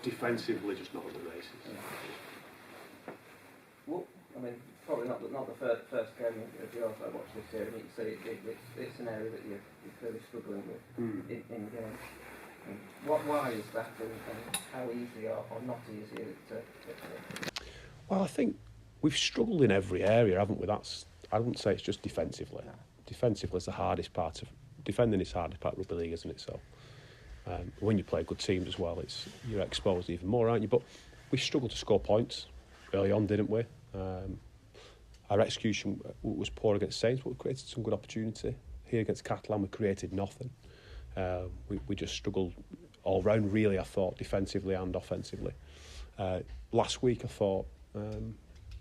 defensively just not at the races. Yeah. Well, I mean, probably not the first game of yours I watched this year, and you can see it's an area that you're clearly struggling with in games. Why is that, and how easy or not easy is it to get to? Well, I think we've struggled in every area, haven't we? I wouldn't say it's just defensively. No. Defensively is the hardest part of defending. Is hardest part of rugby league, isn't it? So when you play good teams as well, you're exposed even more, aren't you? But we struggled to score points early on, didn't we? Our execution was poor against Saints, but we created some good opportunity. Here against Catalan, we created nothing. We just struggled all round, really, I thought, defensively and offensively. Last week, I thought,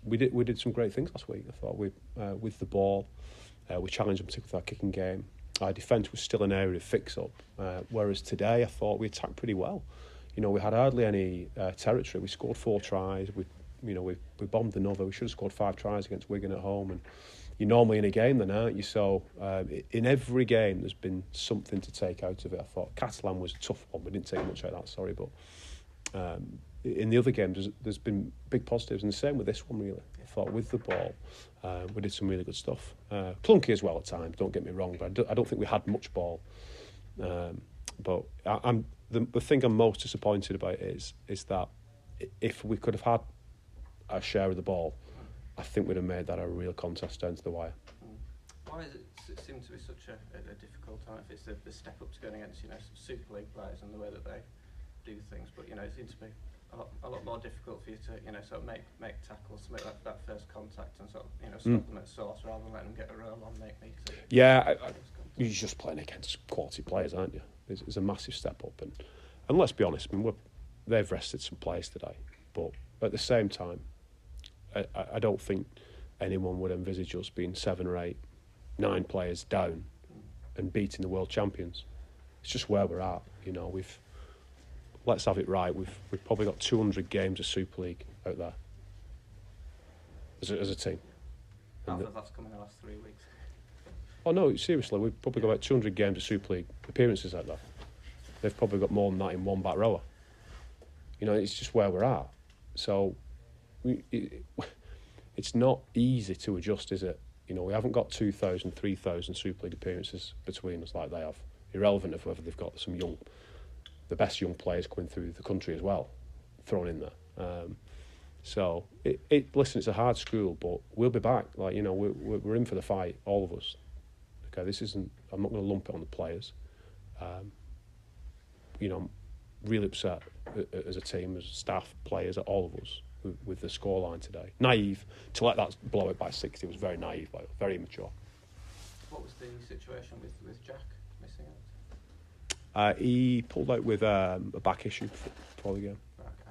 we did some great things last week. I thought with the ball, we challenged them, particularly with our kicking game. Our defence was still an area of fix-up, whereas today, I thought we attacked pretty well. You know, we had hardly any territory. We scored 4 tries. We bombed another. We should have scored 5 tries against Wigan at home, and you're normally in a game then, aren't you? So in every game there's been something to take out of it. I thought Catalan was a tough one. We didn't take much out of that, sorry, but in the other games there's been big positives, and the same with this one, really. I thought with the ball we did some really good stuff. Clunky as well at times, don't get me wrong, but I don't think we had much ball. But the thing I'm most disappointed about is that if we could have had our share of the ball, I think we'd have made that a real contest down to the wire. Why does it seem to be such a difficult time? If it's the step up to going against Super League players and the way that they do things, but it seems to be a lot more difficult for you to sort of make tackles, to make that first contact and sort of stop them at source rather than letting them get a roll on. You're just playing against quality players, aren't you? It's a massive step up, and let's be honest. I mean, they've rested some players today, but at the same time, I don't think anyone would envisage us being 7 or 8, 9 players down and beating the world champions. It's just where we're at. Let's have it right. We've probably got 200 games of Super League out there as a team. That's come in the last 3 weeks. Oh no, seriously, we've probably got about 200 games of Super League appearances out there. They've probably got more than that in one back rower. It's just where we're at. So it's not easy to adjust, is it? We haven't got 2,000, 3,000 Super League appearances between us like they have. Irrelevant of whether they've got the best young players coming through the country as well, thrown in there. So listen, it's a hard school, but we'll be back. We're in for the fight, all of us. Okay, this isn't. I'm not going to lump it on the players. I'm really upset as a team, as staff, players, all of us, with the scoreline today. Naive to let that blow it by 60 was very naive, very immature. What was the situation with Jack missing out? He pulled out with a back issue before the game.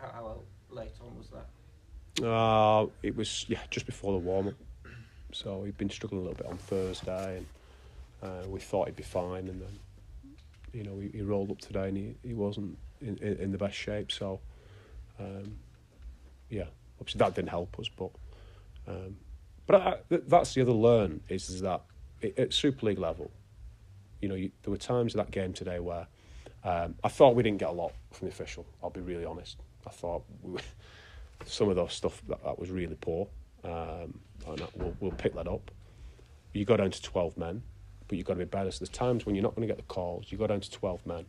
How late on was that? It was just before the warm up. So he'd been struggling a little bit on Thursday, and we thought he'd be fine, and then he rolled up today and he wasn't in the best shape. So. Obviously that didn't help us, but that's the other learn is that at Super League level, there were times in that game today where I thought we didn't get a lot from the official. I'll be really honest. I thought some of those stuff that was really poor, and we'll pick that up. You go down to 12 men, but you've got to be better. So there's times when you're not going to get the calls. You go down to 12 men.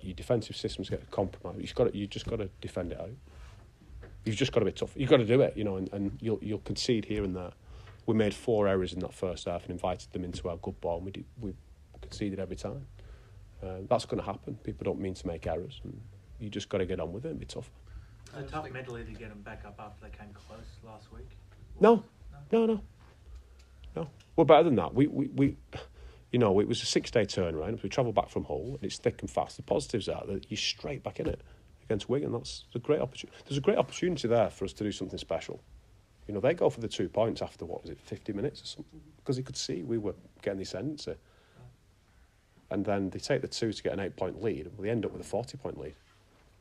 Your defensive systems get compromised. You've just got to defend it out. You've just got to be tough. You've got to do it, and you'll concede here and there. We made 4 errors in that first half and invited them into our good ball, and we conceded every time. That's going to happen. People don't mean to make errors, and you just got to get on with it and be tough. Was it tough mentally to get them back up after they came close last week? No. We're better than that. It was a 6-day turnaround. We travelled back from Hull, and it's thick and fast. The positives are that you're straight back in it against Wigan. That's a great opportunity. There's a great opportunity there for us to do something special. They go for the 2 points after 50 minutes or something, because they could see we were getting the ascendancy. And then they take the 2 to get an 8-point lead, and they end up with a 40-point lead.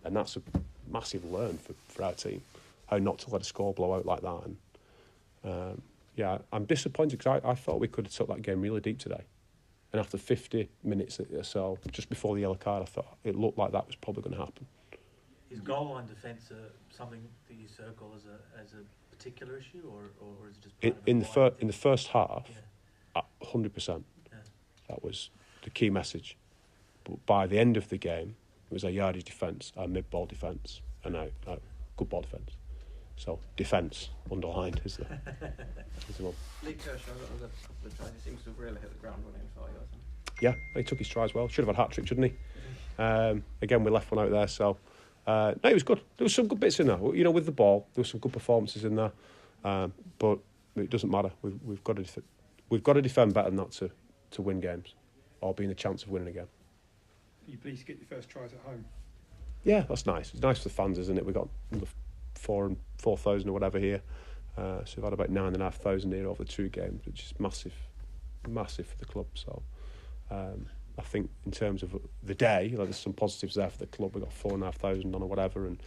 And that's a massive learn for our team, how not to let a score blow out like that. And I'm disappointed because I thought we could have took that game really deep today. And after 50 minutes or so, just before the yellow card, I thought it looked like that was probably going to happen. Is goal and defence something that you circle as a particular issue, or is it just part of in the first half? Yeah. 100%. Yeah. That was the key message. But by the end of the game, it was our yardage defence, our mid-ball defence, and our good ball defence. So defence underlined is the one. Luke Kershaw got a couple of tries. He seems to have really hit the ground running for you, hasn't Yeah, he took his tries well. Should have had a hat-trick, shouldn't he? Again, we left one out there, so... no, it was good. There was some good bits in there. You know, with the ball, there were some good performances in there. But it doesn't matter. We've got to defend better than that to win games or be in the chance of winning again. Are you pleased to get your first tries at home? Yeah, that's nice. It's nice for the fans, isn't it? We've got 4,000 or whatever here. So we've had about 9,500 here over the 2 games, which is massive for the club. So I think in terms of the day, there's some positives there for the club. We've got 4,500 on or whatever, and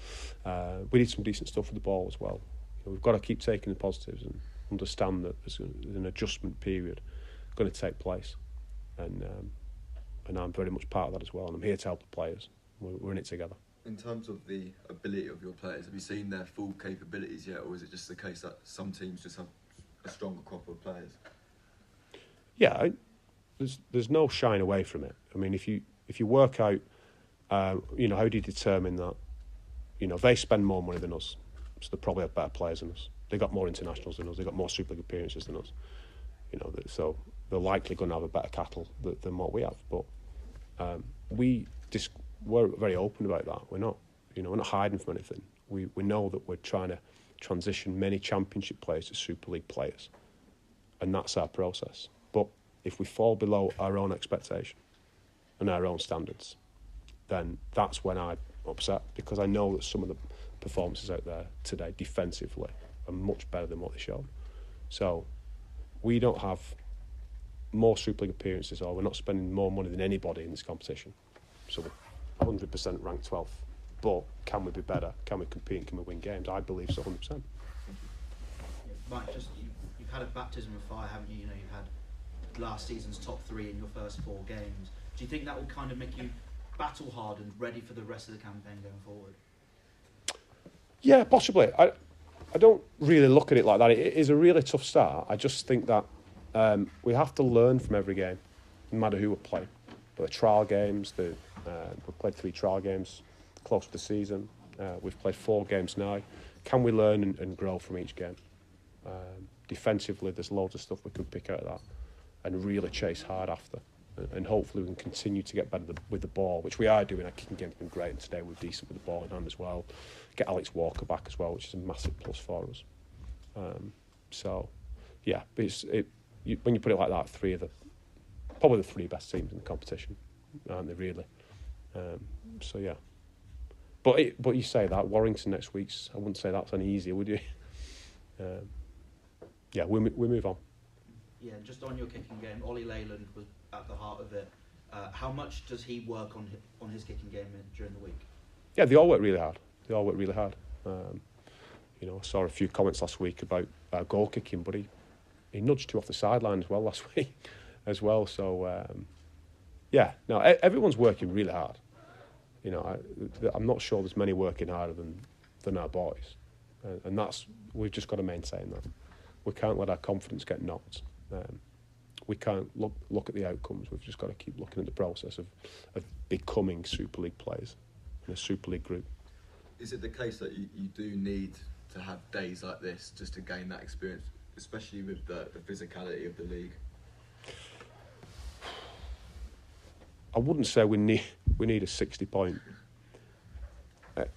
we need some decent stuff for the ball as well. You know, we've got to keep taking the positives and understand that there's an adjustment period going to take place, and I'm very much part of that as well. And I'm here to help the players. We're in it together. In terms of the ability of your players, have you seen their full capabilities yet, or is it just the case that some teams just have a stronger crop of players? Yeah, there's no shying away from it. I mean, if you work out, you know, how do you determine that? You know, they spend more money than us, so they probably have better players than us. They got more internationals than us. They got more Super League appearances than us. You know, so they're likely going to have a better cattle than what we have. But we're very open about that. We're not hiding from anything. We know that we're trying to transition many Championship players to Super League players, and that's our process. But if we fall below our own expectation and our own standards, then that's when I'm upset, because I know that some of the performances out there today defensively are much better than what they showed. So we don't have more Super League appearances, or we're not spending more money than anybody in this competition. So we're 100% ranked 12th. But can we be better? Can we compete and can we win games? I believe so, 100%. Yeah, Mike, you've had a baptism of fire, haven't you? You know, you've had last season's top 3 in your first 4 games. Do you think that will kind of make you battle hard and ready for the rest of the campaign going forward? Yeah, possibly. I don't really look at it like that. It is a really tough start. I just think that we have to learn from every game, no matter who we play. But the trial games, we've played 3 trial games close to the season. We've played 4 games now. Can we learn and grow from each game? Defensively, there's loads of stuff we can pick out of that and really chase hard after. And hopefully we can continue to get better with the ball, which we are doing. Our kicking game's been great, and today we're decent with the ball in hand as well. Get Alex Walker back as well, which is a massive plus for us. So, yeah, when you put it like that, probably the 3 best teams in the competition, aren't they, really? So, yeah. But you say that, Warrington next week's, I wouldn't say that's any easier, would you? Yeah, we move on. Yeah, just on your kicking game, Ollie Leyland was at the heart of it. How much does he work on his kicking game during the week? Yeah, they all work really hard. You know, I saw a few comments last week about goal kicking, but he nudged 2 off the sideline as well last week as well. So, yeah, no, everyone's working really hard. You know, I'm not sure there's many working harder than our boys. And we've just got to maintain that. We can't let our confidence get knocked. We can't look at the outcomes. We've just got to keep looking at the process of becoming Super League players in a Super League group. Is it the case that you do need to have days like this just to gain that experience, especially with the physicality of the league? I wouldn't say we need a 60-point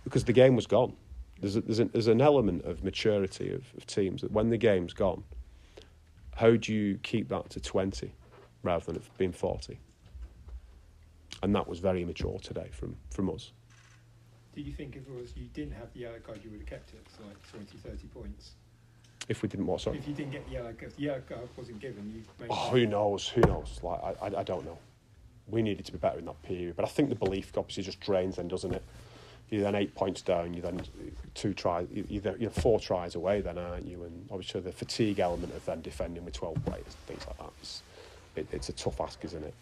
because the game was gone. There's an element of maturity of teams that when the game's gone, how do you keep that to 20 rather than it being 40? And that was very immature today from us. Do you think if you didn't have the yellow card, you would have kept it to like 20, 30 points? If we didn't what, sorry? If you didn't get the yellow card, if the yellow card wasn't given, you made who knows? Like I don't know. We needed to be better in that period. But I think the belief obviously just drains then, doesn't it? You're then 8 points down, you're then 2 tries, you're 4 tries away then, aren't you? And obviously the fatigue element of then defending with 12 players, things like that, it's a tough ask, isn't it?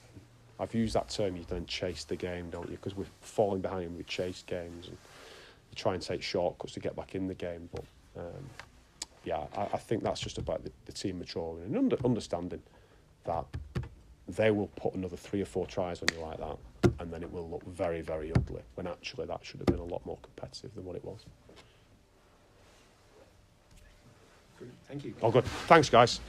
I've used that term, you then chase the game, don't you? Because we're falling behind with chase games. And try and take shortcuts to get back in the game. But yeah, I think that's just about the team maturing and understanding that they will put another 3 or 4 tries on you like that, and then it will look very, very ugly, when actually that should have been a lot more competitive than what it was. Brilliant. Thank you. All good. Thanks, guys.